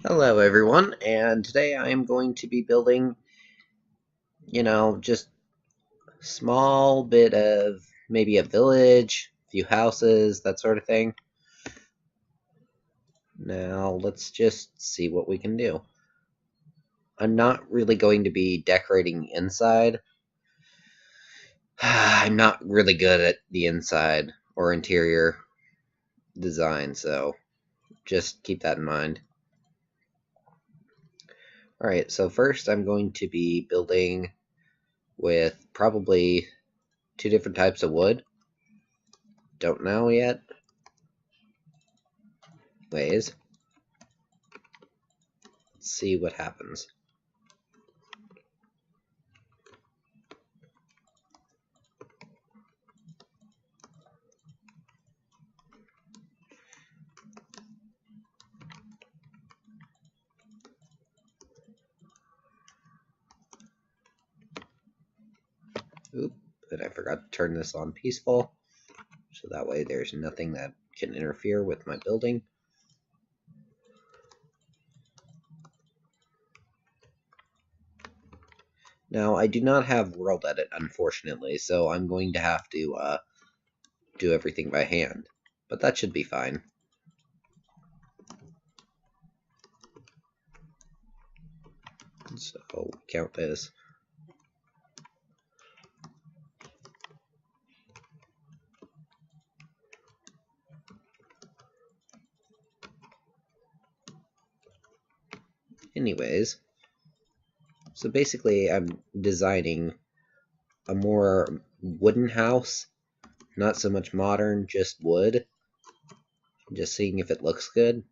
Hello everyone, and today I am going to be building, just small bit of maybe a village, a few houses, that sort of thing. Now let's just see what we can do. I'm not really going to be decorating inside. I'm not really good at the inside or interior design, so just keep that in mind. Alright, so first I'm going to be building with probably two different types of wood. Don't know yet. Ways. Let's see what happens. Oop, and I forgot to turn this on peaceful, so that way there's nothing that can interfere with my building. Now, I do not have World Edit, unfortunately, so I'm going to have to do everything by hand, but that should be fine. So, count this. Anyways, so basically I'm designing a more wooden house, not so much modern, just wood. Just seeing if it looks good.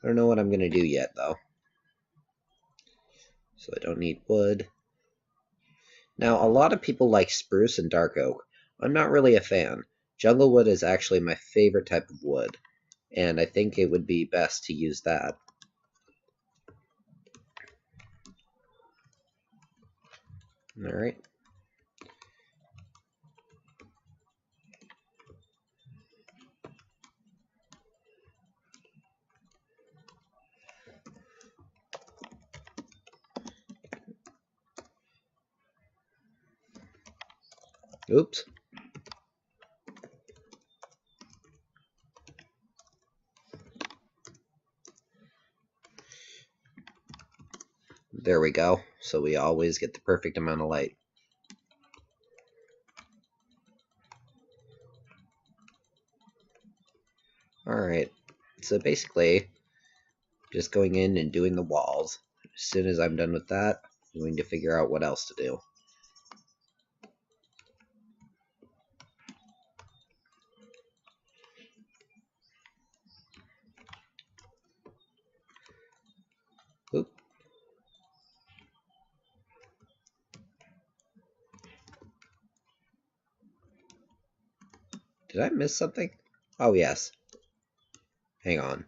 I don't know what I'm going to do yet, though. So I don't need wood. Now, a lot of people like spruce and dark oak. I'm not really a fan. Jungle wood is actually my favorite type of wood, and I think it would be best to use that. Alright. Oops. There we go. So we always get the perfect amount of light. Alright. So basically, just going in and doing the walls. As soon as I'm done with that, I'm going to figure out what else to do. Oop. Did I miss something? Oh, yes. Hang on.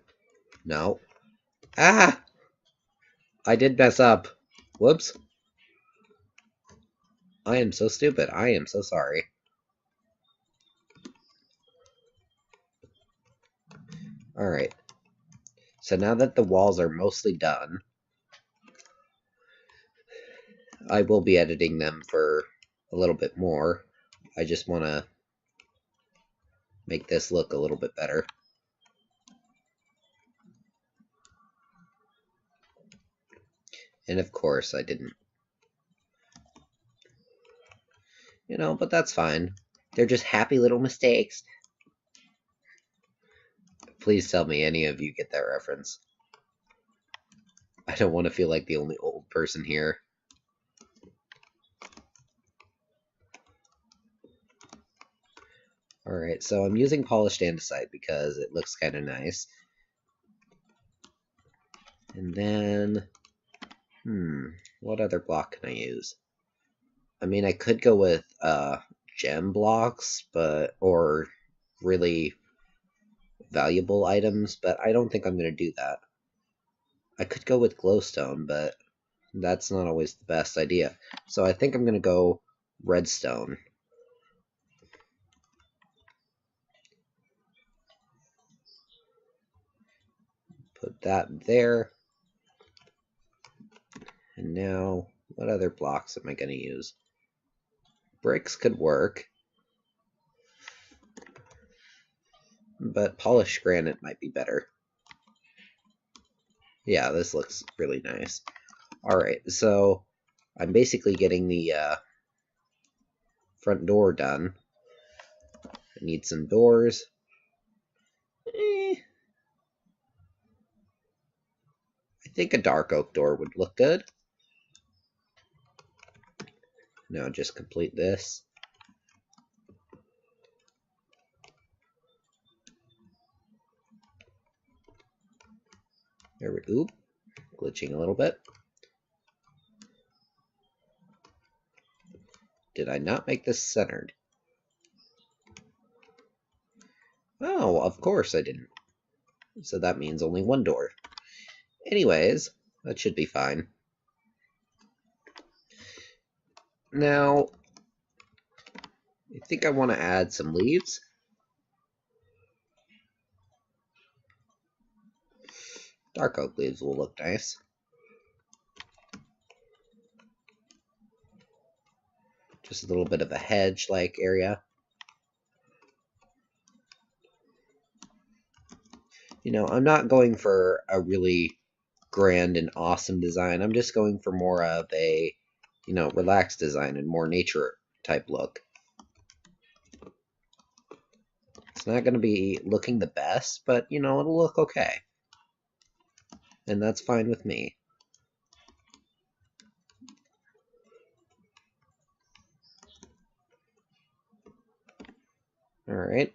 No. Ah! I did mess up. Whoops. I am so stupid. I am so sorry. Alright. So now that the walls are mostly done, I will be editing them for a little bit more. I just want to make this look a little bit better. And of course, I didn't. But that's fine. They're just happy little mistakes. Please tell me any of you get that reference. I don't want to feel like the only old person here. Alright, so I'm using polished andesite because it looks kind of nice. And then, what other block can I use? I mean, I could go with gem blocks, or really valuable items, but I don't think I'm going to do that. I could go with glowstone, but that's not always the best idea. So I think I'm going to go redstone. Put that there. And now, what other blocks am I going to use? Bricks could work. But polished granite might be better. Yeah, this looks really nice. Alright, so I'm basically getting the front door done. I need some doors. I think a dark oak door would look good. Now just complete this. There we go. Glitching a little bit. Did I not make this centered? Oh, of course I didn't. So that means only one door. Anyways, that should be fine. Now, I think I want to add some leaves. Dark oak leaves will look nice. Just a little bit of a hedge-like area. You know, I'm not going for a really grand and awesome design. I'm just going for more of a, you know, relaxed design and more nature type look. It's not going to be looking the best, but, you know, it'll look okay. And that's fine with me. Alright.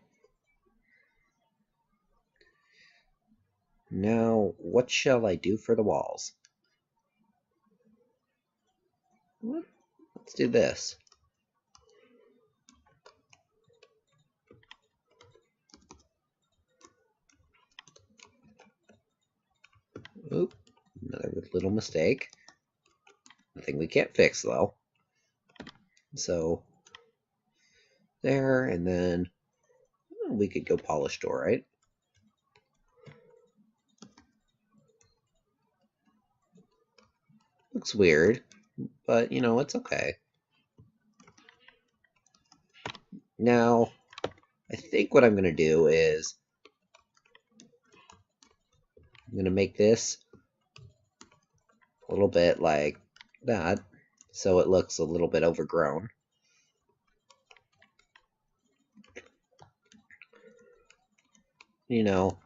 Now, what shall I do for the walls? Let's do this. Oop, another little mistake. Nothing we can't fix, though. So, there, and then we could go polished door, right? Looks weird, but, you know, it's okay. Now, I think what I'm going to do is I'm going to make this a little bit like that, so it looks a little bit overgrown. You know,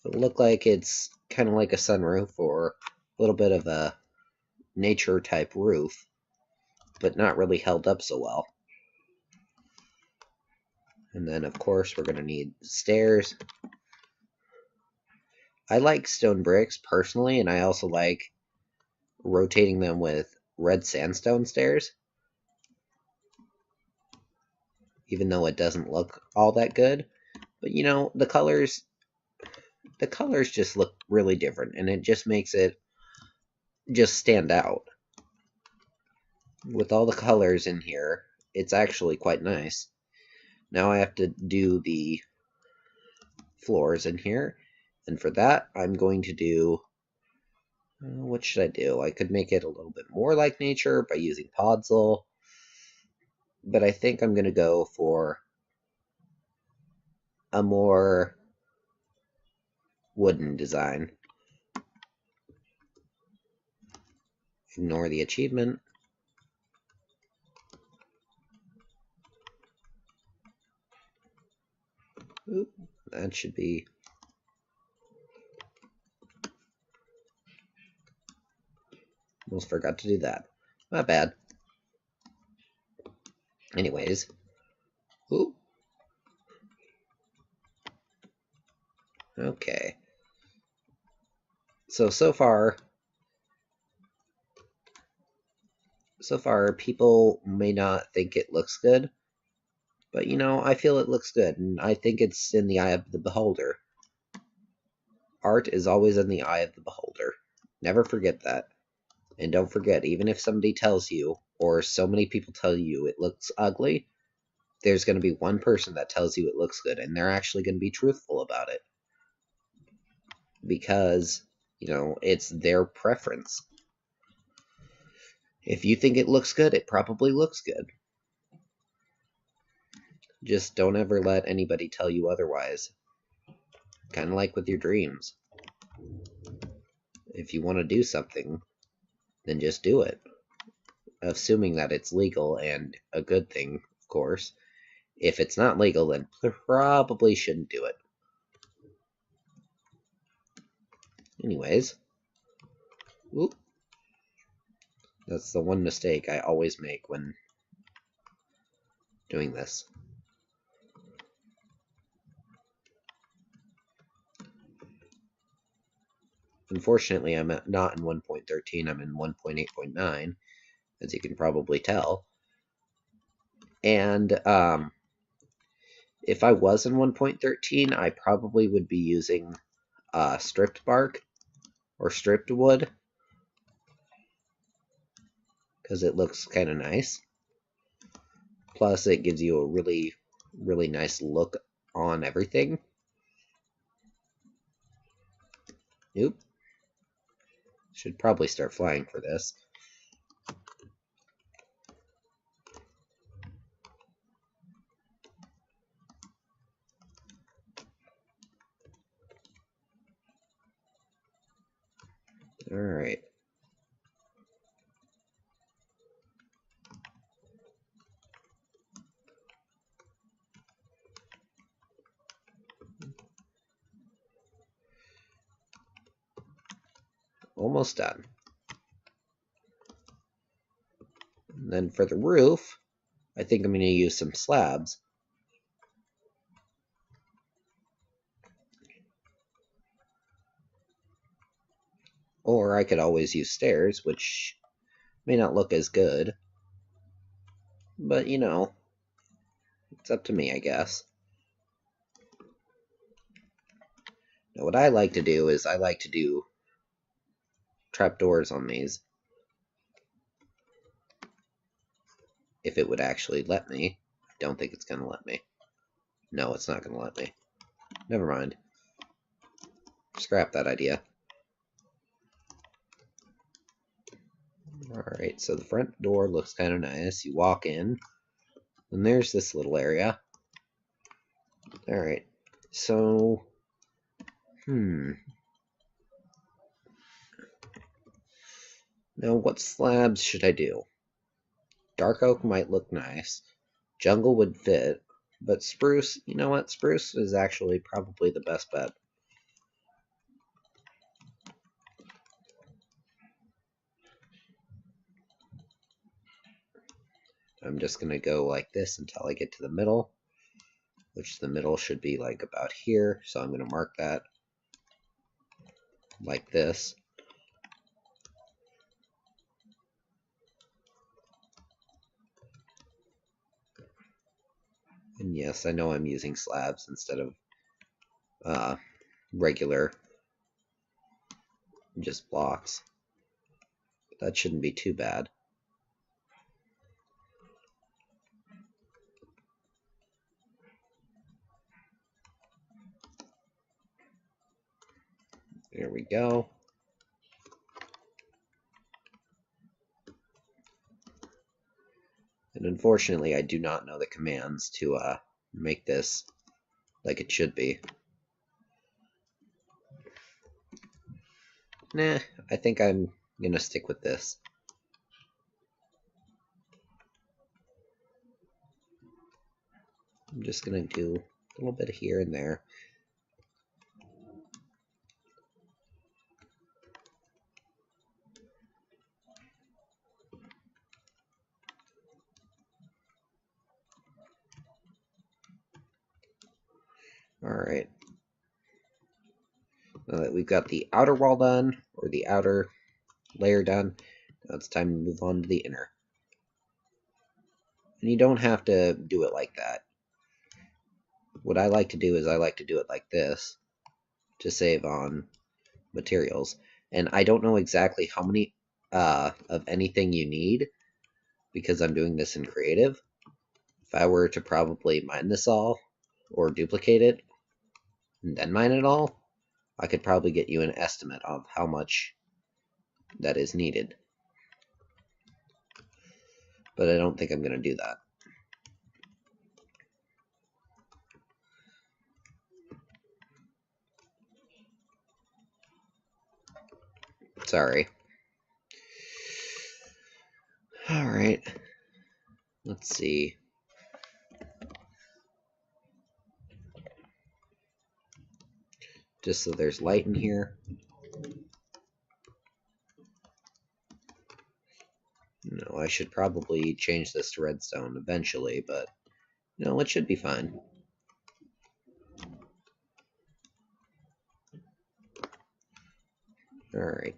it'll look like it's kind of like a sunroof or a little bit of a nature type roof, but not really held up so well. And then, of course, we're going to need stairs. I like stone bricks personally, and I also like rotating them with red sandstone stairs. Even though it doesn't look all that good. But, you know, the colors just look really different, and it just makes it just stand out. With all the colors in here, it's actually quite nice. Now I have to do the floors in here, and for that I'm going to do, what should I do? I could make it a little bit more like nature by using Podzol, but I think I'm going to go for a more wooden design. Ignore the achievement. Oop, that should be... Almost forgot to do that. Not bad. Anyways. Oop. Okay. So far, people may not think it looks good, but, you know, I feel it looks good, and I think it's in the eye of the beholder. Art is always in the eye of the beholder. Never forget that. And don't forget, even if somebody tells you, or so many people tell you it looks ugly, there's going to be one person that tells you it looks good, and they're actually going to be truthful about it. because, you know, it's their preference. If you think it looks good, it probably looks good. Just don't ever let anybody tell you otherwise. Kind of like with your dreams. If you want to do something, then just do it. Assuming that it's legal and a good thing, of course. If it's not legal, then probably shouldn't do it. Anyways. Oop. That's the one mistake I always make when doing this. Unfortunately, I'm not in 1.13, I'm in 1.8.9, as you can probably tell. And if I was in 1.13, I probably would be using stripped bark or stripped wood, because it looks kind of nice. Plus, it gives you a really, really nice look on everything. Oop. Should probably start flying for this. Alright. Almost done. And then for the roof, I think I'm going to use some slabs. Or I could always use stairs, which may not look as good. But, you know, it's up to me, I guess. Now, what I like to do is I like to do trapdoors on these. If it would actually let me. I don't think it's going to let me. No, it's not going to let me. Never mind. Scrap that idea. Alright, so the front door looks kind of nice. You walk in, and there's this little area. Alright, so... Now, what slabs should I do? Dark oak might look nice. Jungle would fit. But spruce, you know what? Spruce is actually probably the best bet. I'm just going to go like this until I get to the middle, which the middle should be like about here. So I'm going to mark that like this. And yes, I know I'm using slabs instead of regular just blocks. That shouldn't be too bad. There we go. And unfortunately, I do not know the commands to make this like it should be. Nah, I think I'm gonna stick with this. I'm just gonna do a little bit here and there. Alright. Now that we've got the outer wall done, or the outer layer done, now it's time to move on to the inner. And you don't have to do it like that. What I like to do is I like to do it like this to save on materials. And I don't know exactly how many of anything you need because I'm doing this in creative. If I were to probably mine this all or duplicate it and then mine it all, I could probably get you an estimate of how much that is needed. But I don't think I'm going to do that. Sorry. Alright. Let's see. Just so there's light in here. No, I should probably change this to redstone eventually, but, you know, it should be fine. Alright.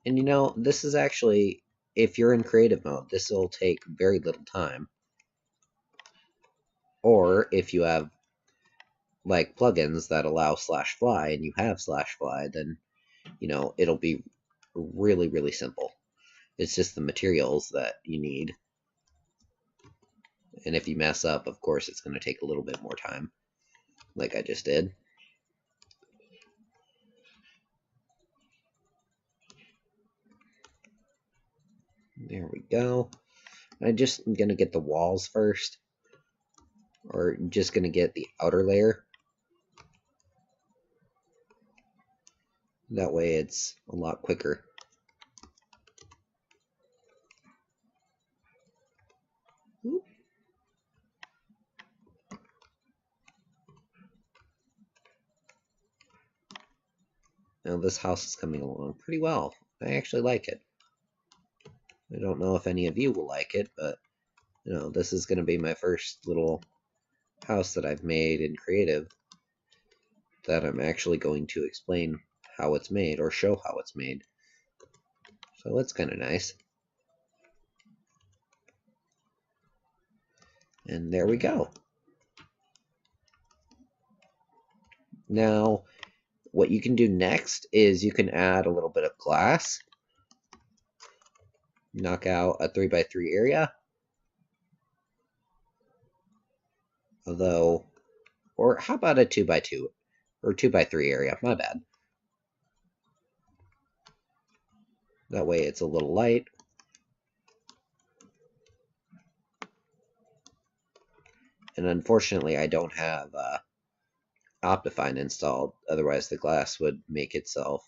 And you know, this is actually, if you're in creative mode, this will take very little time. Or if you have like plugins that allow /fly and you have /fly, then you know it'll be really, really simple. It's just the materials that you need. And if you mess up, of course, it's going to take a little bit more time, like I just did. There we go. I'm just going to get the walls first, or just going to get the outer layer. That way it's a lot quicker. Oop. Now this house is coming along pretty well. I actually like it. I don't know if any of you will like it, but you know, this is going to be my first little house that I've made in creative that I'm actually going to explain how it's made or show how it's made. So it's kind of nice. And there we go. Now, what you can do next is you can add a little bit of glass. Knock out a 3x3 area. Although, or how about a 2x2 or 2x3 area? My bad. That way it's a little light. And unfortunately, I don't have Optifine installed. Otherwise, the glass would make itself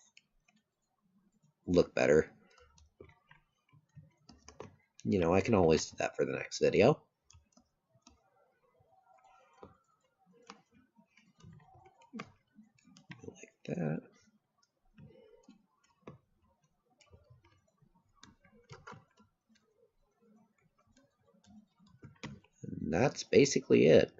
look better. You know, I can always do that for the next video. Like that. And that's basically it.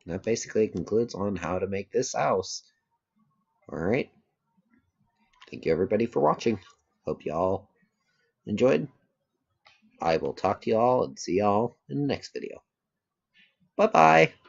That basically concludes on how to make this house. Alright. Thank you everybody for watching. Hope y'all enjoyed. I will talk to y'all and see y'all in the next video. Bye-bye.